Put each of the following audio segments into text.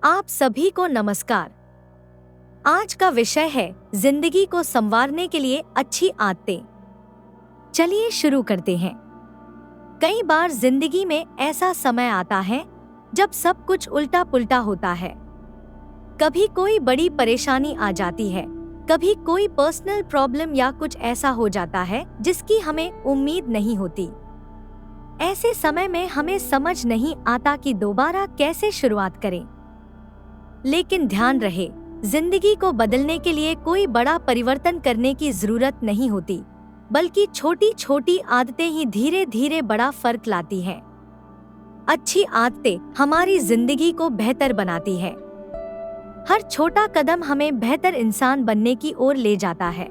आप सभी को नमस्कार। आज का विषय है जिंदगी को संवारने के लिए अच्छी आदतें। चलिए शुरू करते हैं। कई बार जिंदगी में ऐसा समय आता है जब सब कुछ उल्टा पुल्टा होता है। कभी कोई बड़ी परेशानी आ जाती है, कभी कोई पर्सनल प्रॉब्लम या कुछ ऐसा हो जाता है जिसकी हमें उम्मीद नहीं होती। ऐसे समय में हमें समझ नहीं आता कि दोबारा कैसे शुरुआत करें। लेकिन ध्यान रहे, जिंदगी को बदलने के लिए कोई बड़ा परिवर्तन करने की जरूरत नहीं होती, बल्कि छोटी छोटी आदतें ही धीरे धीरे बड़ा फर्क लाती हैं। अच्छी आदतें हमारी जिंदगी को बेहतर बनाती है। हर छोटा कदम हमें बेहतर इंसान बनने की ओर ले जाता है।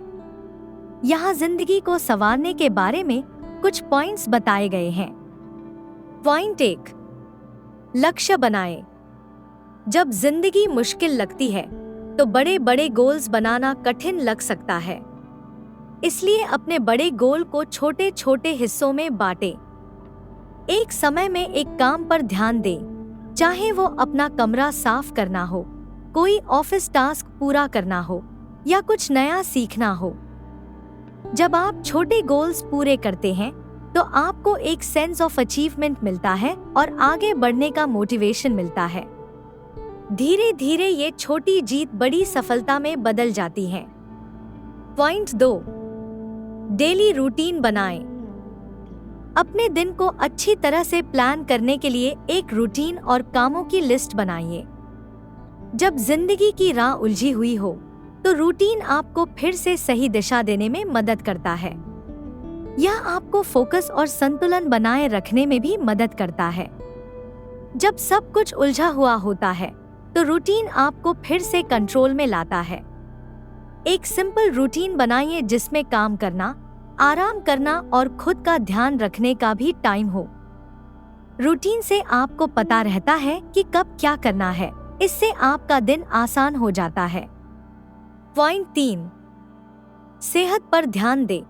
यहाँ जिंदगी को संवारने के बारे में कुछ पॉइंट्स बताए गए हैं। पॉइंट 1, लक्ष्य बनाएं। जब जिंदगी मुश्किल लगती है तो बड़े बड़े गोल्स बनाना कठिन लग सकता है। इसलिए अपने बड़े गोल को छोटे छोटे हिस्सों में बांटें। एक समय में एक काम पर ध्यान दें, चाहे वो अपना कमरा साफ करना हो, कोई ऑफिस टास्क पूरा करना हो या कुछ नया सीखना हो। जब आप छोटे गोल्स पूरे करते हैं तो आपको एक सेंस ऑफ अचीवमेंट मिलता है और आगे बढ़ने का मोटिवेशन मिलता है। धीरे धीरे ये छोटी जीत बड़ी सफलता में बदल जाती है। पॉइंट 2, डेली रूटीन बनाएं। अपने दिन को अच्छी तरह से प्लान करने के लिए एक रूटीन और कामों की लिस्ट बनाइए। जब जिंदगी की राह उलझी हुई हो तो रूटीन आपको फिर से सही दिशा देने में मदद करता है। यह आपको फोकस और संतुलन बनाए रखने में भी मदद करता है। जब सब कुछ उलझा हुआ होता है तो रूटीन आपको फिर से कंट्रोल में लाता है। एक सिंपल रूटीन बनाइए जिसमें काम करना, आराम करना और खुद का ध्यान रखने का भी टाइम हो। रूटीन से आपको पता रहता है कि कब क्या करना है। इससे आपका दिन आसान हो जाता है। पॉइंट 3, सेहत पर ध्यान दें।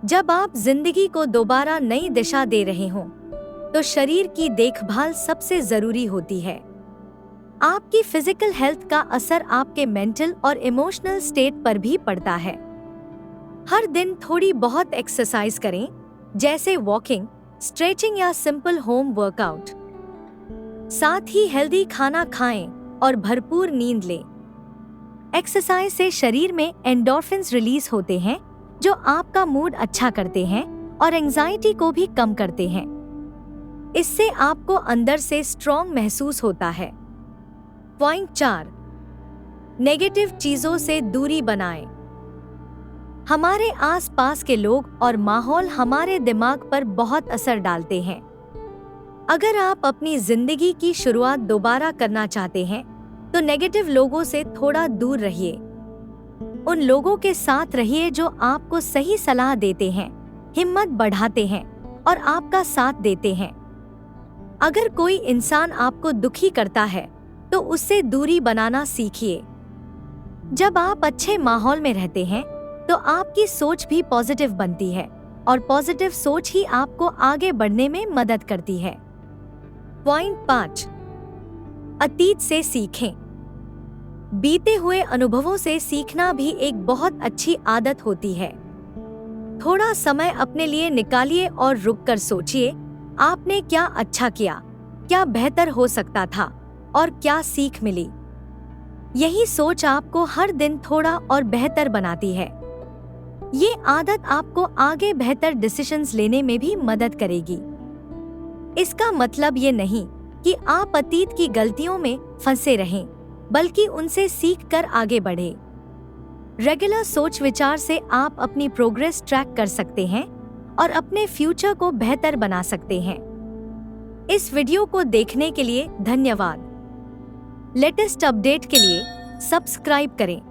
जब आप जिंदगी को दोबारा नई दिशा दे रहे हों तो शरीर की देखभाल सबसे जरूरी होती है। आपकी फिजिकल हेल्थ का असर आपके मेंटल और इमोशनल स्टेट पर भी पड़ता है। हर दिन थोड़ी बहुत एक्सरसाइज करें, जैसे वॉकिंग, स्ट्रेचिंग या सिंपल होम वर्कआउट। साथ ही हेल्दी खाना खाएं और भरपूर नींद लें। एक्सरसाइज से शरीर में एंडोर्फिन्स रिलीज होते हैं जो आपका मूड अच्छा करते हैं और एंजाइटी को भी कम करते हैं। इससे आपको अंदर से स्ट्रॉन्ग महसूस होता है। पॉइंट 4, नेगेटिव चीजों से दूरी बनाएं। हमारे आसपास के लोग और माहौल हमारे दिमाग पर बहुत असर डालते हैं। अगर आप अपनी जिंदगी की शुरुआत दोबारा करना चाहते हैं तो नेगेटिव लोगों से थोड़ा दूर रहिए। उन लोगों के साथ रहिए जो आपको सही सलाह देते हैं, हिम्मत बढ़ाते हैं और आपका साथ देते हैं। अगर कोई इंसान आपको दुखी करता है तो उससे दूरी बनाना सीखिए। जब आप अच्छे माहौल में रहते हैं तो आपकी सोच भी पॉजिटिव बनती है और पॉजिटिव सोच ही आपको आगे बढ़ने में मदद करती है। पॉइंट 5, अतीत से सीखें। बीते हुए अनुभवों से सीखना भी एक बहुत अच्छी आदत होती है। थोड़ा समय अपने लिए निकालिए और रुककर सोचिए, आपने क्या अच्छा किया, क्या बेहतर हो सकता था और क्या सीख मिली। यही सोच आपको हर दिन थोड़ा और बेहतर बनाती है। ये आदत आपको आगे बेहतर डिसीजंस लेने में भी मदद करेगी। इसका मतलब ये नहीं कि आप अतीत की गलतियों में फंसे रहें, बल्कि उनसे सीखकर आगे बढ़ें। रेगुलर सोच विचार से आप अपनी प्रोग्रेस ट्रैक कर सकते हैं और अपने फ्यूचर को बेहतर बना सकते हैं। इस वीडियो को देखने के लिए धन्यवाद। लेटेस्ट अपडेट के लिए सब्सक्राइब करें।